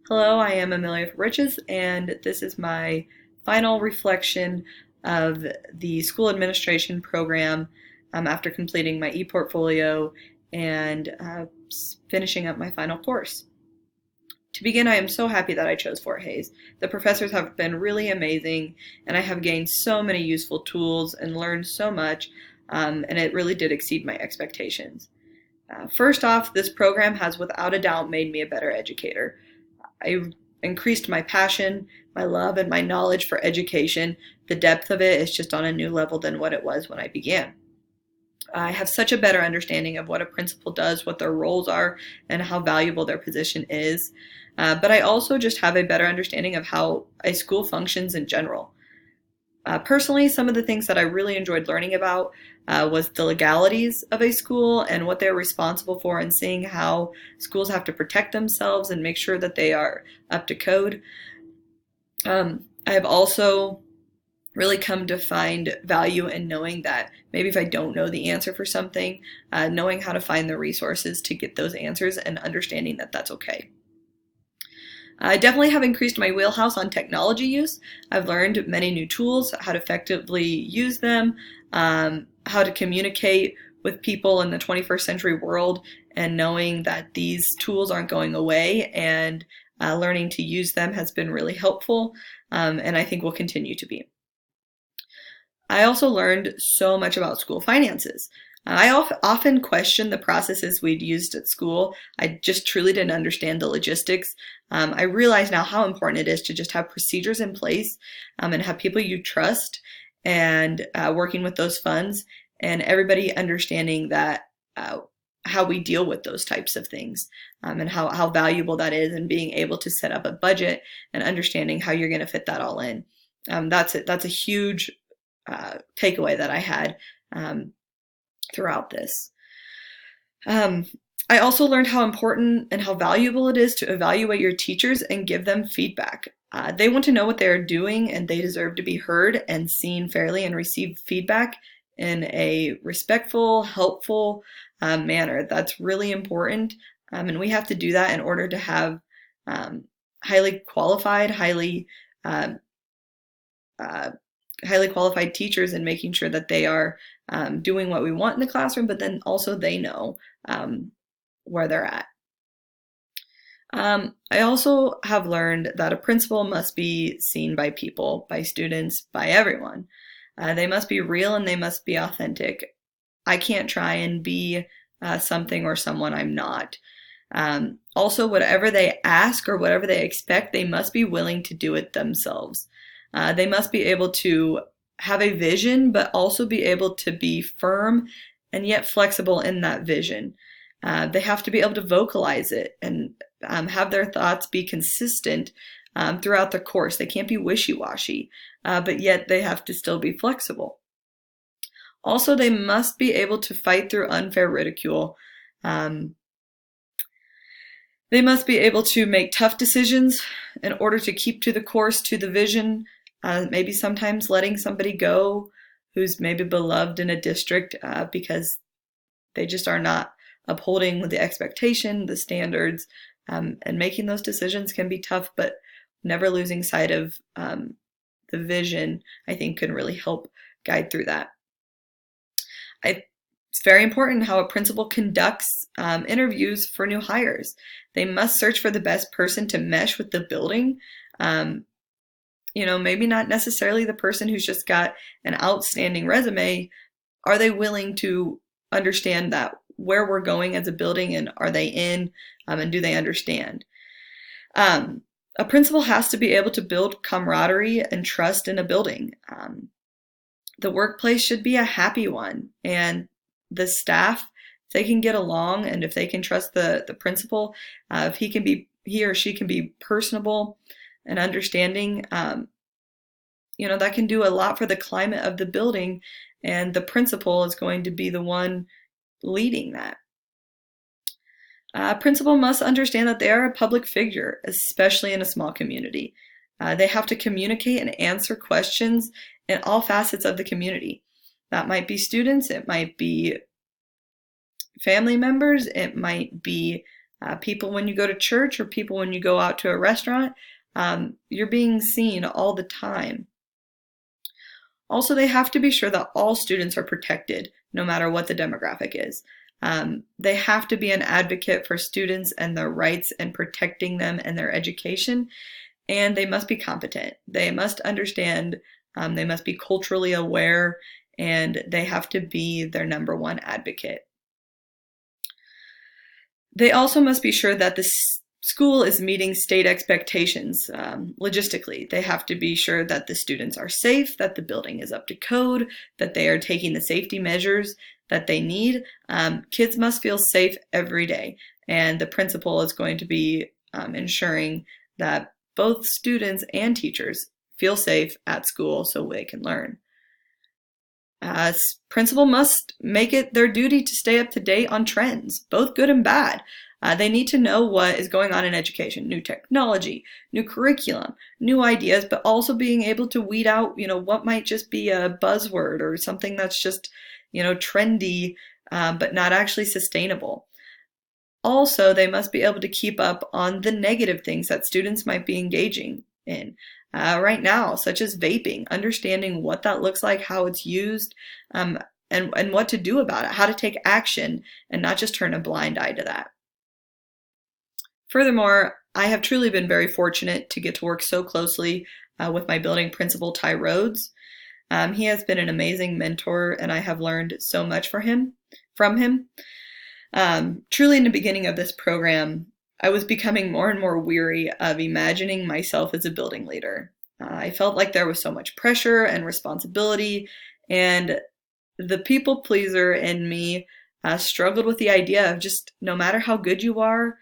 Hello, I am Amelia for Riches, and this is my final reflection of the school administration program after completing my e-portfolio and finishing up my final course. To begin, I am so happy that I chose Fort Hays. The professors have been really amazing, and I have gained so many useful tools and learned so much, and it really did exceed my expectations. First off, this program has without a doubt made me a better educator. I increased my passion, my love, and my knowledge for education. The depth of it is just on a new level than what it was when I began. I have such a better understanding of what a principal does, what their roles are, and how valuable their position is. But I also just have a better understanding of how a school functions in general. Personally, some of the things that I really enjoyed learning about was the legalities of a school and what they're responsible for, and seeing how schools have to protect themselves and make sure that they are up to code. I have also really come to find value in knowing that maybe if I don't know the answer for something, knowing how to find the resources to get those answers and understanding that that's okay. I definitely have increased my wheelhouse on technology use. I've learned many new tools, how to effectively use them, how to communicate with people in the 21st century world, and knowing that these tools aren't going away, and learning to use them has been really helpful, and I think will continue to be. I also learned so much about school finances. I often questioned the processes we'd used at school. I just truly didn't understand the logistics. I realize now how important it is to just have procedures in place, and have people you trust, and working with those funds, and everybody understanding that how we deal with those types of things, and how valuable that is, and being able to set up a budget and understanding how you're going to fit that all in. That's a huge takeaway that I had throughout this. I also learned how important and how valuable it is to evaluate your teachers and give them feedback. They want to know what they're doing, and they deserve to be heard and seen fairly and receive feedback in a respectful, helpful manner. That's really important, and we have to do that in order to have highly qualified teachers, and making sure that they are doing what we want in the classroom, but then also they know where they're at. I also have learned that a principal must be seen by people, by students, by everyone. They must be real and they must be authentic. I can't try and be something or someone I'm not. Also, whatever they ask or whatever they expect, they must be willing to do it themselves. They must be able to have a vision, but also be able to be firm and yet flexible in that vision. They have to be able to vocalize it and have their thoughts be consistent throughout the course. They can't be wishy-washy, but yet they have to still be flexible. Also, they must be able to fight through unfair ridicule. They must be able to make tough decisions in order to keep to the course, to the vision, maybe sometimes letting somebody go who's maybe beloved in a district because they just are not upholding the expectation, the standards, and making those decisions can be tough, but never losing sight of the vision, I think, can really help guide through that. It's very important how a principal conducts interviews for new hires. They must search for the best person to mesh with the building. Maybe not necessarily the person who's just got an outstanding resume. Are they willing to understand that where we're going as a building, and are they in, and do they understand? A principal has to be able to build camaraderie and trust in a building. The workplace should be a happy one, and the staff, if they can get along and if they can trust the principal, if he or she can be personable and understanding, that can do a lot for the climate of the building, and the principal is going to be the one leading that. Principal must understand that they are a public figure, especially in a small community. They have to communicate and answer questions in all facets of the community. That might be students, it might be family members, it might be people when you go to church or people when you go out to a restaurant. You're being seen all the time. Also, they have to be sure that all students are protected, no matter what the demographic is. They have to be an advocate for students and their rights and protecting them and their education, and they must be competent. They must understand, they must be culturally aware, and they have to be their number one advocate. They also must be sure that the school is meeting state expectations logistically. They have to be sure that the students are safe, that the building is up to code, that they are taking the safety measures that they need. Kids must feel safe every day, and the principal is going to be ensuring that both students and teachers feel safe at school so they can learn. Principal must make it their duty to stay up to date on trends, both good and bad. They need to know what is going on in education, new technology, new curriculum, new ideas, but also being able to weed out, what might just be a buzzword or something that's just, trendy, but not actually sustainable. Also, they must be able to keep up on the negative things that students might be engaging in right now, such as vaping, understanding what that looks like, how it's used, and what to do about it, how to take action and not just turn a blind eye to that. Furthermore, I have truly been very fortunate to get to work so closely with my building principal, Ty Rhodes. He has been an amazing mentor, and I have learned so much from him. Truly, in the beginning of this program, I was becoming more and more weary of imagining myself as a building leader. I felt like there was so much pressure and responsibility, and the people pleaser in me struggled with the idea of just no matter how good you are,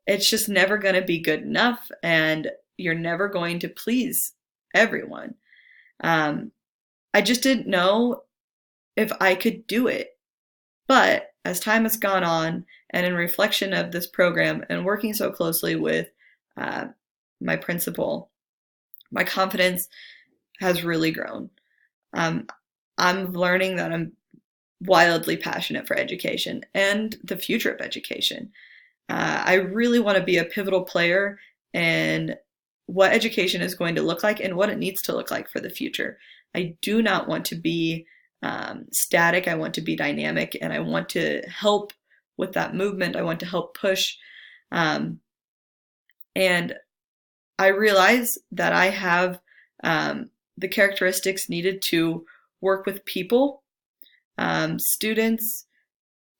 it's just never going to be good enough, and you're never going to please everyone. I just didn't know if I could do it. But as time has gone on, and in reflection of this program and working so closely with my principal, my confidence has really grown. I'm learning that I'm wildly passionate for education and the future of education. I really want to be a pivotal player in what education is going to look like and what it needs to look like for the future. I do not want to be static. I want to be dynamic, and I want to help with that movement. I want to help push. And I realize that I have the characteristics needed to work with people, students,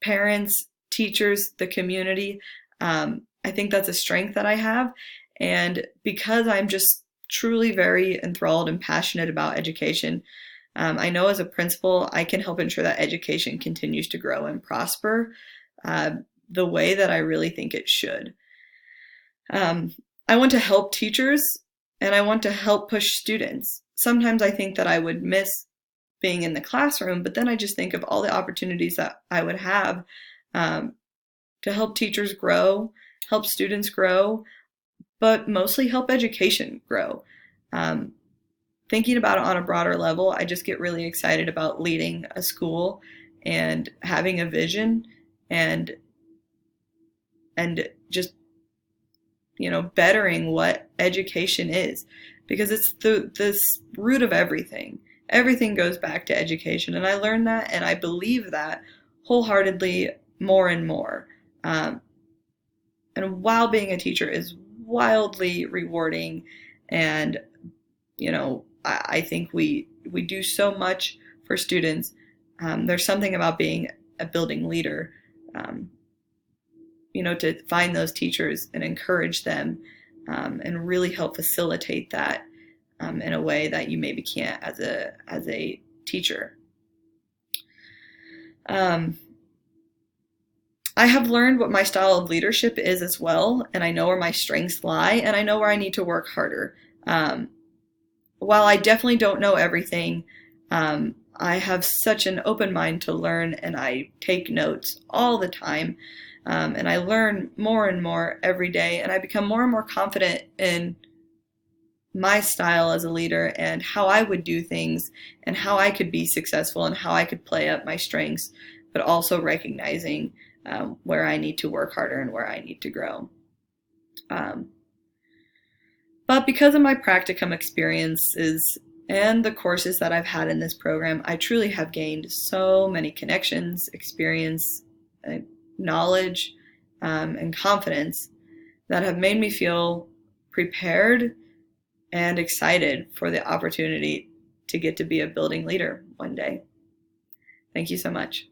parents, teachers, the community. I think that's a strength that I have. And because I'm just truly very enthralled and passionate about education, I know as a principal, I can help ensure that education continues to grow and prosper the way that I really think it should. I want to help teachers, and I want to help push students. Sometimes I think that I would miss being in the classroom, but then I just think of all the opportunities that I would have to help teachers grow, help students grow, but mostly help education grow. Thinking about it on a broader level, I just get really excited about leading a school and having a vision and just bettering what education is, because it's the root of everything. Everything goes back to education, and I learned that, and I believe that wholeheartedly more and more. And while being a teacher is wildly rewarding, and I think we do so much for students. There's something about being a building leader, to find those teachers and encourage them, and really help facilitate that in a way that you maybe can't as a teacher. I have learned what my style of leadership is as well, and I know where my strengths lie, and I know where I need to work harder. While I definitely don't know everything, I have such an open mind to learn, and I take notes all the time, and I learn more and more every day, and I become more and more confident in my style as a leader and how I would do things and how I could be successful and how I could play up my strengths, but also recognizing where I need to work harder and where I need to grow. But because of my practicum experiences and the courses that I've had in this program, I truly have gained so many connections, experience, knowledge, and confidence that have made me feel prepared and excited for the opportunity to get to be a building leader one day. Thank you so much.